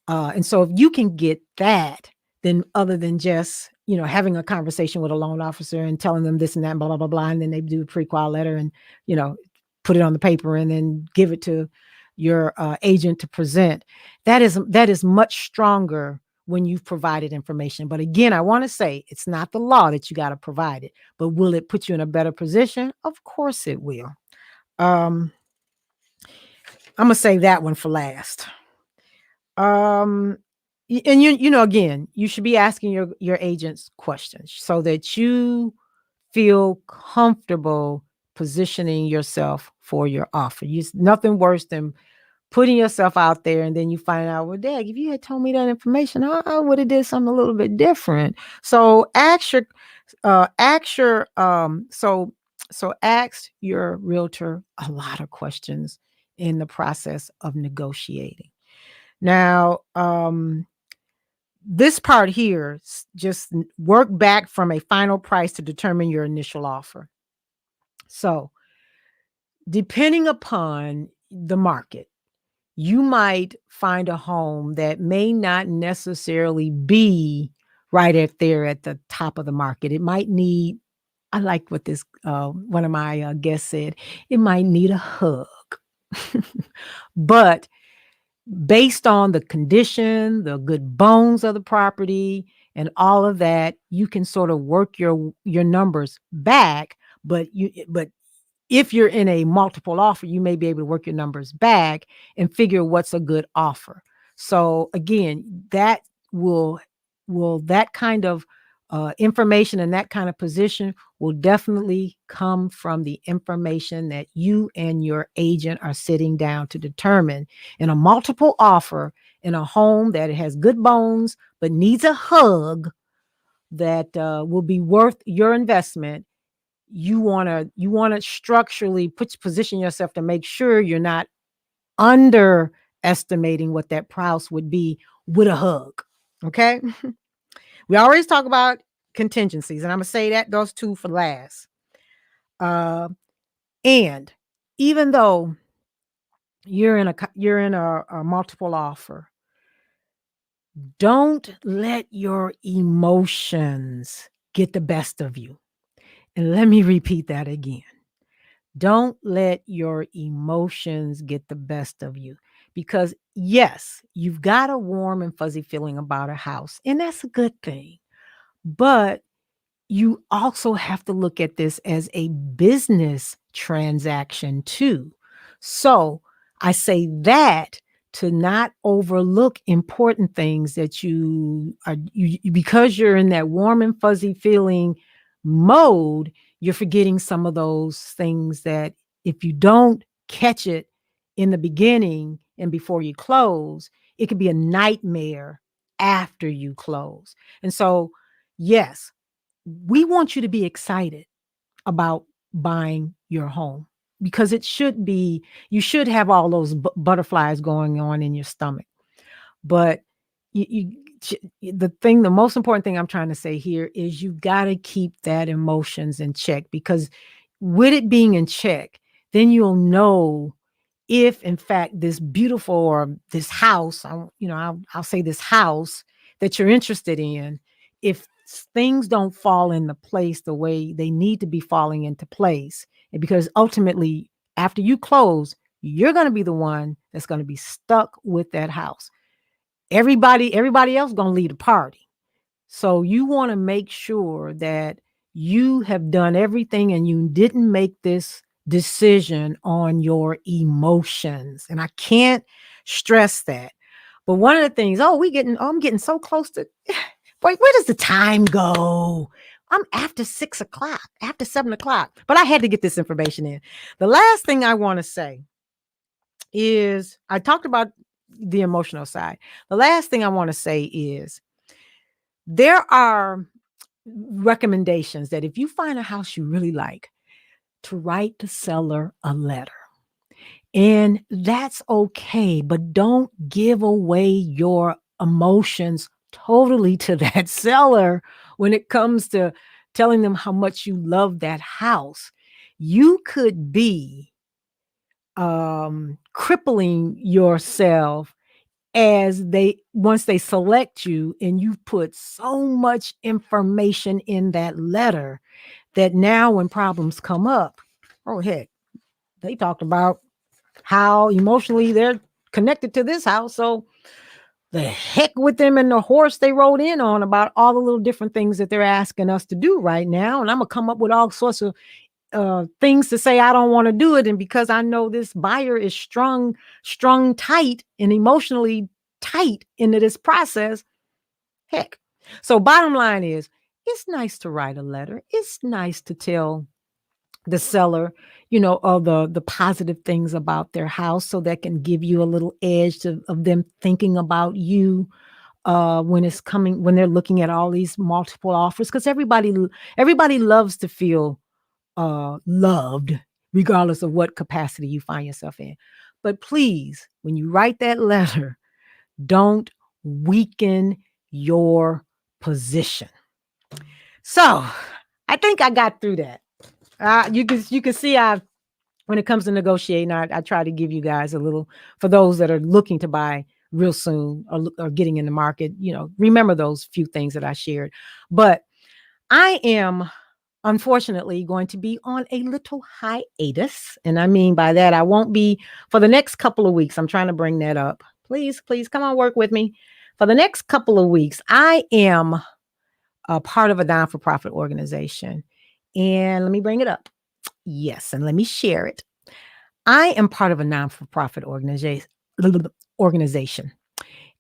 And so if you can get that, then other than just, having a conversation with a loan officer and telling them this and that, blah, blah, blah, blah, and then they do a pre-qual letter and, you know, put it on the paper and then give it to your agent to present. That is much stronger when you've provided information. But again, I want to say it's not the law that you got to provide it, but will it put you in a better position? Of course it will. Um, I'm gonna save that one for last. Um, and again, you should be asking your agents questions so that you feel comfortable positioning yourself for your offer. Nothing worse than putting yourself out there and then you find out, well, Dad, if you had told me that information, I would have did something a little bit different. So ask your realtor a lot of questions in the process of negotiating. Now, this part here, just work back from a final price to determine your initial offer. So, depending upon the market, you might find a home that may not necessarily be right at there at the top of the market. It might need, I like what this one of my guests said, it might need a hug. But based on the condition, the good bones of the property, and all of that, you can sort of work your numbers back. But if you're in a multiple offer, you may be able to work your numbers back and figure what's a good offer. So again, that will that kind of information and that kind of position will definitely come from the information that you and your agent are sitting down to determine. In a multiple offer in a home that has good bones but needs a hug that will be worth your investment, you want to structurally position yourself to make sure you're not underestimating what that price would be with a hug. Okay. We always talk about contingencies, and I'm gonna say that those two for last. uh and even though you're in a multiple offer, don't let your emotions get the best of you. And let me repeat that again. Don't let your emotions get the best of you, because yes, you've got a warm and fuzzy feeling about a house, and that's a good thing. But you also have to look at this as a business transaction too. So I say that to not overlook important things that because you're in that warm and fuzzy feeling mode, you're forgetting some of those things that if you don't catch it in the beginning and before you close, it could be a nightmare after you close. And so, yes, we want you to be excited about buying your home, because you should have all those butterflies going on in your stomach. But the most important thing I'm trying to say here is you got to keep that emotions in check, because with it being in check, then you'll know if in fact this beautiful, or this house, I'll say this house that you're interested in, if things don't fall into place the way they need to be falling into place, and because ultimately after you close, you're going to be the one that's going to be stuck with that house. Everybody else going to leave the party. So you want to make sure that you have done everything and you didn't make this decision on your emotions. And I can't stress that. But one of the things, I'm getting so close to, boy, where does the time go? I'm after 6 o'clock, after 7 o'clock. But I had to get this information in. The last thing I want to say is, I talked about the emotional side. The last thing I want to say is, there are recommendations that if you find a house you really like, to write the seller a letter. And that's okay, but don't give away your emotions totally to that seller when it comes to telling them how much you love that house. You could be crippling yourself as once they select you and you put so much information in that letter, that now when problems come up, oh heck, they talked about how emotionally they're connected to this house. So the heck with them and the horse they rode in on about all the little different things that they're asking us to do right now. And I'm gonna come up with all sorts of things to say I don't want to do it. And because I know this buyer is strung tight and emotionally tight into this process, heck. So bottom line is, it's nice to write a letter. It's nice to tell the seller, all the positive things about their house, so that can give you a little edge of them thinking about you when they're looking at all these multiple offers, because everybody loves to feel loved, regardless of what capacity you find yourself in. But please, when you write that letter, don't weaken your position. So I think I got through that. You can see I've when it comes to negotiating, I try to give you guys a little, for those that are looking to buy real soon, or getting in the market, remember those few things that I shared. But I am unfortunately going to be on a little hiatus. And I mean by that, I won't be for the next couple of weeks. I'm trying to bring that up. Please, please come on, work with me. For the next couple of weeks, I am a part of a non for profit organization. And let me bring it up. Yes, and let me share it. I am part of a non for profit organization.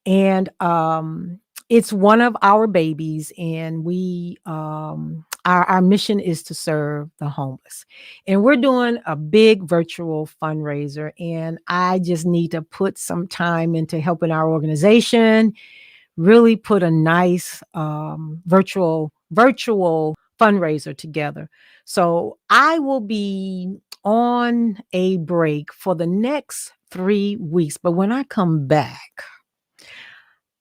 And it's one of our babies, and our mission is to serve the homeless. And we're doing a big virtual fundraiser, and I just need to put some time into helping our organization really put a nice virtual fundraiser together. So I will be on a break for the next 3 weeks, but when I come back,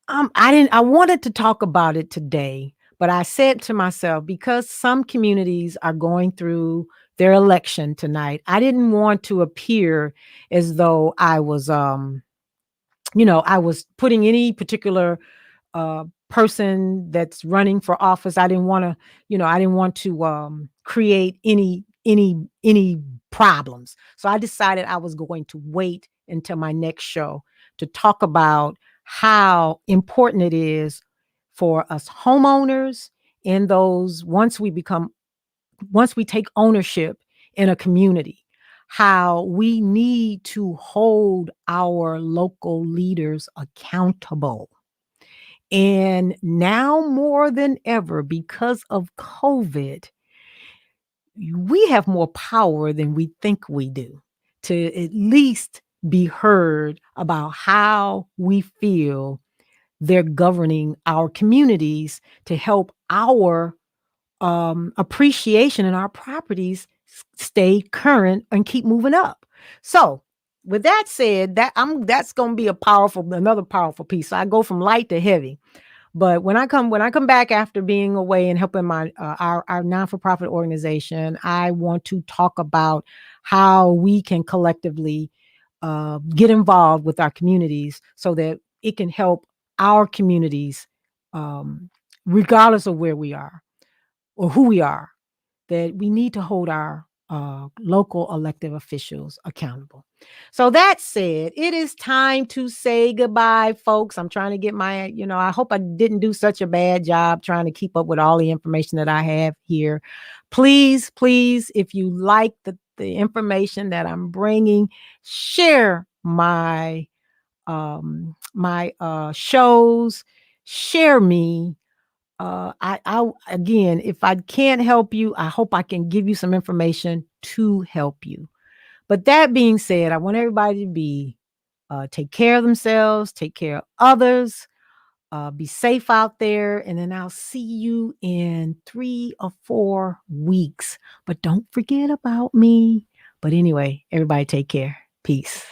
I wanted to talk about it today, but I said to myself, because some communities are going through their election tonight, I didn't want to appear as though I was putting any particular person that's running for office. I didn't want to create any problems. So I decided I was going to wait until my next show to talk about how important it is for us homeowners, and those once we take ownership in a community, how we need to hold our local leaders accountable. And now more than ever, because of COVID, we have more power than we think we do to at least be heard about how we feel they're governing our communities to help our appreciation in our properties stay current and keep moving up. So, with that said, that's going to be another powerful piece. So I go from light to heavy. But when I come back after being away and helping our non-for-profit organization, I want to talk about how we can collectively get involved with our communities so that it can help our communities, regardless of where we are or who we are, that we need to hold our local elected officials accountable. So that said, it is time to say goodbye, folks. I'm trying to get I hope I didn't do such a bad job trying to keep up with all the information that I have here. Please, please, if you like the information that I'm bringing, share my shows, share me. I again, if I can't help you, I hope I can give you some information to help you. But that being said, I want everybody to take care of themselves, take care of others, be safe out there, and then I'll see you in 3 or 4 weeks. But don't forget about me. But anyway, everybody take care. Peace.